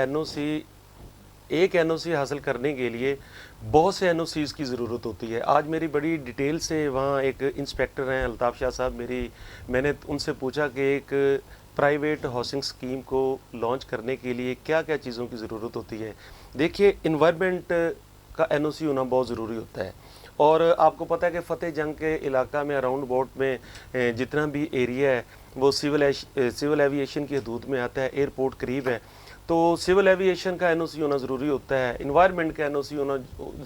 NOC ایک NOC حاصل کرنے کے لیے بہت سے NOCs کی ضرورت ہوتی ہے. آج میری بڑی ڈیٹیل سے وہاں ایک انسپیکٹر ہیں الطاف شاہ صاحب, میں نے ان سے پوچھا کہ ایک پرائیویٹ ہاؤسنگ اسکیم کو لانچ کرنے کے لیے کیا کیا چیزوں کی ضرورت ہوتی ہے. دیکھیے انوائرمنٹ کا NOC ہونا بہت ضروری ہوتا ہے, اور آپ کو پتہ ہے کہ فتح جنگ کے علاقہ میں اراؤنڈ اباؤٹ میں جتنا بھی ایریا ہے وہ سول ایوییشن کی حدود میں آتا ہے, ایئرپورٹ قریب ہے, تو سول ایوییشن کا NOC ہونا ضروری ہوتا ہے, انوائرمنٹ کا NOC ہونا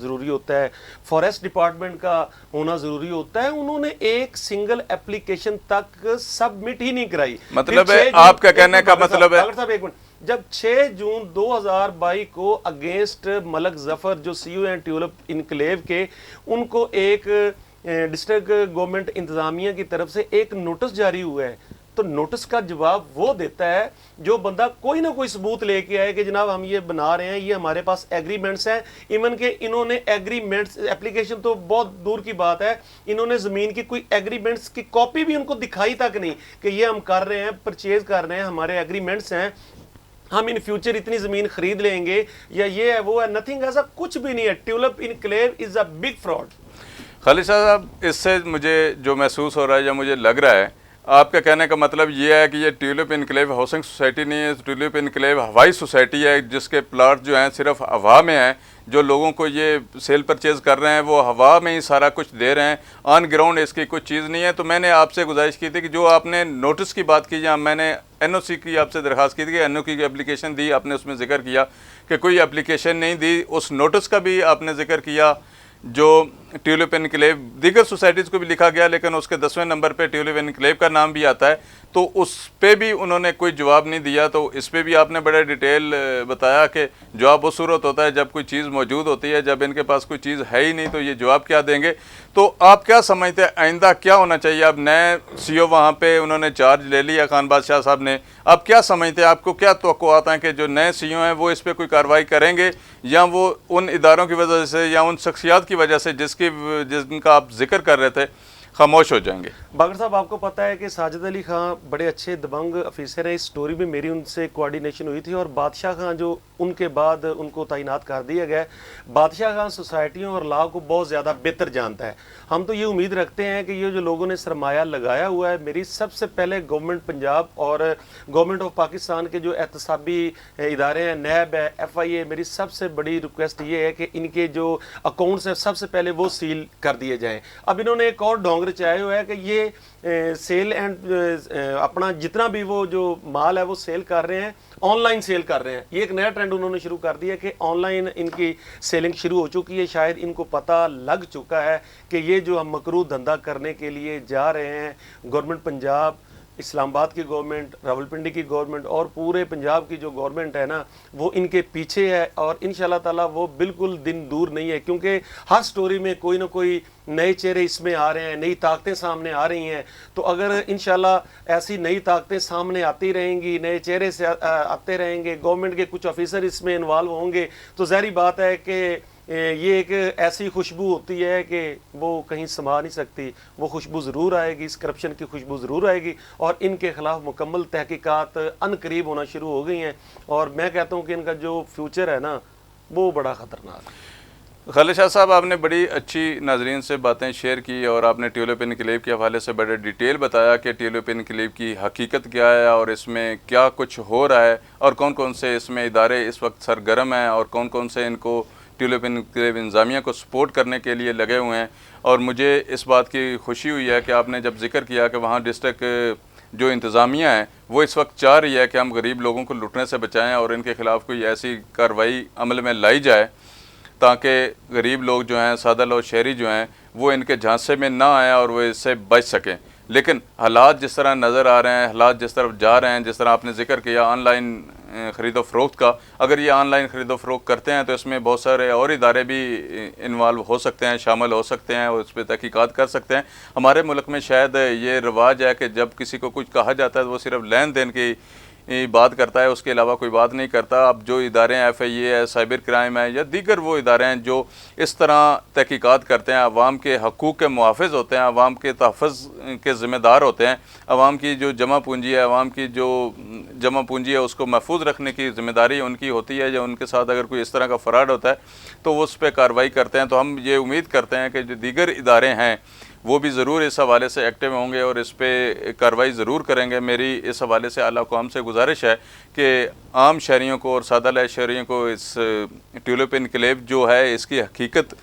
ضروری ہوتا ہے, فارسٹ ڈپارٹمنٹ کا ہونا ضروری ہوتا ہے. انہوں نے ایک سنگل اپلیکیشن تک سبمٹ ہی نہیں کرائی. مطلب ہے آپ کا کہنے کا مطلب ہے جب 6 جون 2022 کو اگینسٹ ملک ظفر جو CEO ہیں ٹیولپ انکلیو کے, ان کو ایک ڈسٹرکٹ گورنمنٹ انتظامیہ کی طرف سے ایک نوٹس جاری ہوا ہے, تو نوٹس کا جواب وہ دیتا ہے جو بندہ کوئی نہ کوئی ثبوت لے کے آئے کہ جناب ہم یہ بنا رہے ہیں, یہ ہمارے پاس ایگریمنٹس ہیں. ایون کہ انہوں نے ایگریمنٹس, ایپلیکیشن تو بہت دور کی بات ہے, انہوں نے زمین کی کوئی ایگریمنٹس کی کاپی بھی ان کو دکھائی تک نہیں کہ یہ ہم کر رہے ہیں, پرچیز کر رہے ہیں, ہمارے ایگریمنٹس ہیں, ہم ان فیوچر اتنی زمین خرید لیں گے, یا یہ ہے وہ ہے. نتھنگ, ایسا کچھ بھی نہیں ہے. Tulip enclave is a big fraud. Khalid sahab, اس سے مجھے جو محسوس ہو رہا ہے یا مجھے لگ رہا ہے, آپ کا کہنے کا مطلب یہ ہے کہ یہ ٹیولپ انکلیو ہاؤسنگ سوسائٹی نہیں ہے, ٹیولپ انکلیو ہوائی سوسائٹی ہے, جس کے پلاٹ جو ہیں صرف ہوا میں ہیں. جو لوگوں کو یہ سیل پرچیز کر رہے ہیں وہ ہوا میں ہی سارا کچھ دے رہے ہیں, آن گراؤنڈ اس کی کچھ چیز نہیں ہے. تو میں نے آپ سے گزارش کی تھی کہ جو آپ نے نوٹس کی بات کی, یا میں نے NOC کی آپ سے درخواست کی تھی کہ NOC کی اپلیکیشن دی, آپ نے اس میں ذکر کیا کہ کوئی اپلیکیشن نہیں دی. اس نوٹس کا بھی آپ نے ذکر کیا جو ٹیولپ انکلیو, دیگر سوسائٹیز کو بھی لکھا گیا لیکن اس کے 10ویں نمبر پہ ٹیولپ انکلیو کا نام بھی آتا ہے, تو اس پہ بھی انہوں نے کوئی جواب نہیں دیا. تو اس پہ بھی آپ نے بڑے ڈیٹیل بتایا کہ جواب وہ صورت ہوتا ہے جب کوئی چیز موجود ہوتی ہے, جب ان کے پاس کوئی چیز ہے ہی نہیں تو یہ جواب کیا دیں گے. تو آپ کیا سمجھتے ہیں آئندہ کیا ہونا چاہیے؟ اب نئے CEO وہاں پہ انہوں نے چارج لے لیا خان بادشاہ صاحب نے, آپ کیا سمجھتے ہیں, آپ کو کیا توقعات ہیں کہ جو نئے CEO ہیں وہ اس پہ کوئی کارروائی کریں گے, یا وہ ان اداروں کی وجہ سے یا ان شخصیات کی وجہ سے جن کا آپ ذکر کر رہے تھے خاموش ہو جائیں گے؟ باقر صاحب, آپ کو پتہ ہے کہ ساجد علی خان بڑے اچھے دبنگ افیسر ہیں. اس سٹوری میں میری ان سے کوارڈینیشن ہوئی تھی, اور بادشاہ خان جو ان کے بعد ان کو تعینات کر دیا گیا, بادشاہ خان سوسائٹیوں اور لا کو بہت زیادہ بہتر جانتا ہے. ہم تو یہ امید رکھتے ہیں کہ یہ جو لوگوں نے سرمایہ لگایا ہوا ہے, میری سب سے پہلے گورنمنٹ پنجاب اور گورنمنٹ آف پاکستان کے جو احتسابی ادارے ہیں, نیب ہے, FIA, میری سب سے بڑی ریکویسٹ یہ ہے کہ ان کے جو اکاؤنٹس ہیں سب سے پہلے وہ سیل کر دیے جائیں. اب انہوں نے ایک اور ڈونگ رچایا ہوا ہے کہ یہ سیل اینڈ اپنا جتنا بھی وہ جو مال ہے وہ سیل کر رہے ہیں, آن لائن سیل کر رہے ہیں. یہ ایک نیا ٹرینڈ انہوں نے شروع کر دیا کہ آن لائن ان کی سیلنگ شروع ہو چکی ہے. شاید ان کو پتہ لگ چکا ہے کہ یہ جو ہم مکروہ دھندا کرنے کے لیے جا رہے ہیں, گورنمنٹ پنجاب, اسلام آباد کی گورنمنٹ, راولپنڈی کی گورنمنٹ اور پورے پنجاب کی جو گورنمنٹ ہے نا, وہ ان کے پیچھے ہے, اور انشاءاللہ تعالیٰ وہ بالکل دن دور نہیں ہے, کیونکہ ہر سٹوری میں کوئی نہ کوئی نئے چہرے اس میں آ رہے ہیں, نئی طاقتیں سامنے آ رہی ہیں. تو اگر انشاءاللہ ایسی نئی طاقتیں سامنے آتی رہیں گی, نئے چہرے سے آتے رہیں گے, گورنمنٹ کے کچھ آفیسر اس میں انوالو ہوں گے, تو ظاہری بات ہے کہ یہ ایک ایسی خوشبو ہوتی ہے کہ وہ کہیں سما نہیں سکتی. وہ خوشبو ضرور آئے گی, اس کرپشن کی خوشبو ضرور آئے گی, اور ان کے خلاف مکمل تحقیقات ان قریب ہونا شروع ہو گئی ہیں. اور میں کہتا ہوں کہ ان کا جو فیوچر ہے نا وہ بڑا خطرناک ہے. خالد شاہ صاحب, آپ نے بڑی اچھی ناظرین سے باتیں شیئر کی, اور آپ نے ٹیولپ انکلیو کے حوالے سے بڑے ڈیٹیل بتایا کہ ٹیولپ انکلیو کی حقیقت کیا ہے, اور اس میں کیا کچھ ہو رہا ہے, اور کون کون سے اس میں ادارے اس وقت سرگرم ہیں, اور کون کون سے ان کو ٹیولپ انکلیو انتظامیہ کو سپورٹ کرنے کے لیے لگے ہوئے ہیں. اور مجھے اس بات کی خوشی ہوئی ہے کہ آپ نے جب ذکر کیا کہ وہاں ڈسٹرکٹ جو انتظامیہ ہیں وہ اس وقت چاہ رہی ہے کہ ہم غریب لوگوں کو لوٹنے سے بچائیں, اور ان کے خلاف کوئی ایسی کارروائی عمل میں لائی جائے تاکہ غریب لوگ جو ہیں, سادہ لوگ, شہری جو ہیں, وہ ان کے جھانسے میں نہ آئیں اور وہ اس سے بچ سکیں. لیکن حالات جس طرح نظر آ رہے ہیں, حالات جس طرف جا رہے ہیں, جس طرح آپ نے ذکر کیا آن لائن خرید و فروخت کا, اگر یہ آن لائن خرید و فروخت کرتے ہیں تو اس میں بہت سارے اور ادارے بھی انوالو ہو سکتے ہیں, شامل ہو سکتے ہیں, اور اس پہ تحقیقات کر سکتے ہیں. ہمارے ملک میں شاید یہ رواج ہے کہ جب کسی کو کچھ کہا جاتا ہے تو وہ صرف لین دین کی بات کرتا ہے، اس کے علاوہ کوئی بات نہیں کرتا۔ اب جو ادارے ہیں، FIA ہے، سائبر کرائم ہے یا دیگر وہ ادارے ہیں جو اس طرح تحقیقات کرتے ہیں، عوام کے حقوق کے محافظ ہوتے ہیں، عوام کے تحفظ کے ذمہ دار ہوتے ہیں، عوام کی جو جمع پونجی ہے، عوام کی جو جمع پونجی ہے اس کو محفوظ رکھنے کی ذمہ داری ان کی ہوتی ہے، یا ان کے ساتھ اگر کوئی اس طرح کا فراڈ ہوتا ہے تو وہ اس پہ کارروائی کرتے ہیں۔ تو ہم یہ امید کرتے ہیں کہ جو دیگر ادارے ہیں وہ بھی ضرور اس حوالے سے ایکٹیو ہوں گے اور اس پہ کارروائی ضرور کریں گے۔ میری اس حوالے سے اعلیٰ حکام سے گزارش ہے کہ عام شہریوں کو اور سادہ لائے شہریوں کو اس ٹیولپ انکلیو جو ہے اس کی حقیقت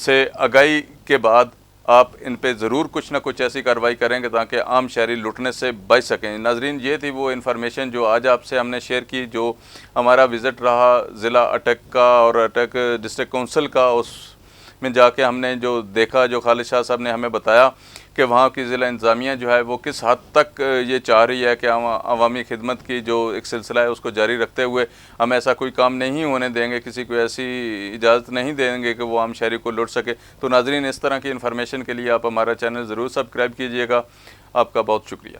سے آگاہی کے بعد آپ ان پہ ضرور کچھ نہ کچھ ایسی کارروائی کریں گے تاکہ عام شہری لٹنے سے بچ سکیں۔ ناظرین، یہ تھی وہ انفارمیشن جو آج آپ سے ہم نے شیئر کی، جو ہمارا وزٹ رہا ضلع اٹک کا اور اٹک ڈسٹرکٹ کونسل کا۔ اس میں جا کے ہم نے جو دیکھا، جو خالد شاہ صاحب نے ہمیں بتایا کہ وہاں کی ضلع انتظامیہ جو ہے وہ کس حد تک یہ چاہ رہی ہے کہ عوامی خدمت کی جو ایک سلسلہ ہے اس کو جاری رکھتے ہوئے ہم ایسا کوئی کام نہیں ہونے دیں گے، کسی کو ایسی اجازت نہیں دیں گے کہ وہ عام شہری کو لوٹ سکے۔ تو ناظرین، اس طرح کی انفارمیشن کے لیے آپ ہمارا چینل ضرور سبسکرائب کیجئے گا۔ آپ کا بہت شکریہ۔